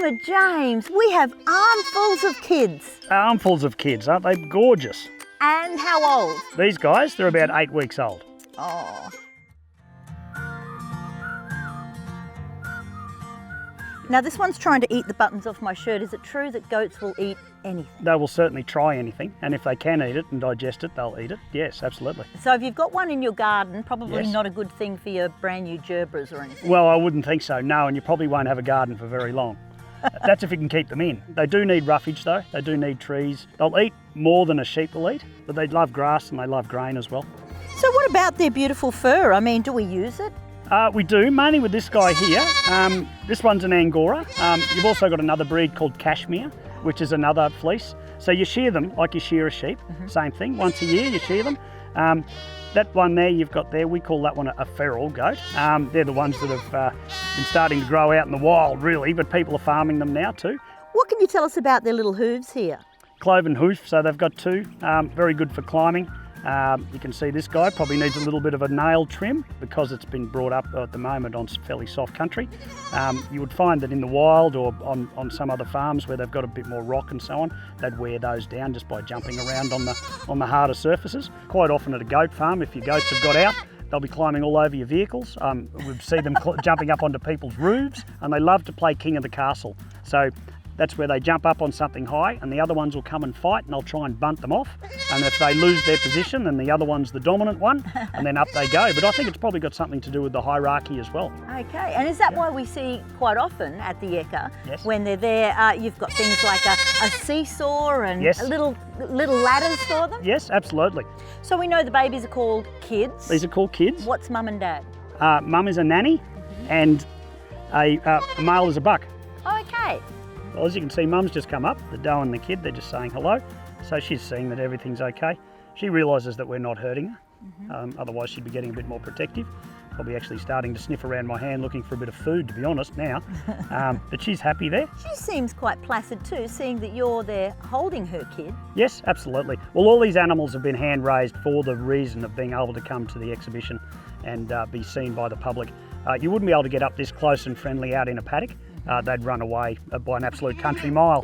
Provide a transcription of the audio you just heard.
Farmer James, we have armfuls of kids. Armfuls of kids, aren't they gorgeous? And how old? These guys, they're about 8 weeks old. Oh. Now this one's trying to eat the buttons off my shirt. Is it true that goats will eat anything? They will certainly try anything, and if they can eat it and digest it, they'll eat it. Yes, absolutely. So if you've got one in your garden, probably Yes. not a good thing for your brand new gerbras or anything. Well, I wouldn't think so, no, and you probably won't have a garden for very long. That's if you can keep them in. They do need roughage though, they do need trees. They'll eat more than a sheep will eat, but they love grass and they love grain as well. So what about their beautiful fur? I mean, do we use it? We do, mainly with this guy here. This one's an Angora. You've also got another breed called Cashmere, which is another fleece. So you shear them like you shear a sheep, same thing. Once a year you shear them. That one there you've got there, we call that one a feral goat. They're the ones that have been starting to grow out in the wild really, but people are farming them now too. What can you tell us about their little hooves here? Cloven hoof, so they've got two, very good for climbing. You can see this guy probably needs a little bit of a nail trim because it's been brought up at the moment on fairly soft country. You would find that in the wild or on some other farms where they've got a bit more rock and so on, they'd wear those down just by jumping around on the harder surfaces. Quite often at a goat farm, if your goats have got out, they'll be climbing all over your vehicles. We see them jumping up onto people's roofs, and they love to play king of the castle. So that's where they jump up on something high and the other ones will come and fight and they'll try and bunt them off. And if they lose their position, then the other one's the dominant one and then up they go. But I think it's probably got something to do with the hierarchy as well. Okay, and is that why we see quite often at the Ekka, Yes. when they're there, you've got things like a seesaw and Yes. little ladders for them? Yes, absolutely. So we know the babies are called kids. These are called kids. What's mum and dad? Mum is a nanny and a male is a buck. Okay. Well, as you can see, Mum's just come up, the doe and the kid, they're just saying hello. So she's seeing that everything's okay. She realises that we're not hurting her, otherwise she'd be getting a bit more protective. Probably actually starting to sniff around my hand looking for a bit of food, to be honest, now. But she's happy there. She seems quite placid too, seeing that you're there holding her kid. Yes, absolutely. Well, all these animals have been hand raised for the reason of being able to come to the exhibition and be seen by the public. You wouldn't be able to get up this close and friendly out in a paddock. They'd run away by an absolute country mile.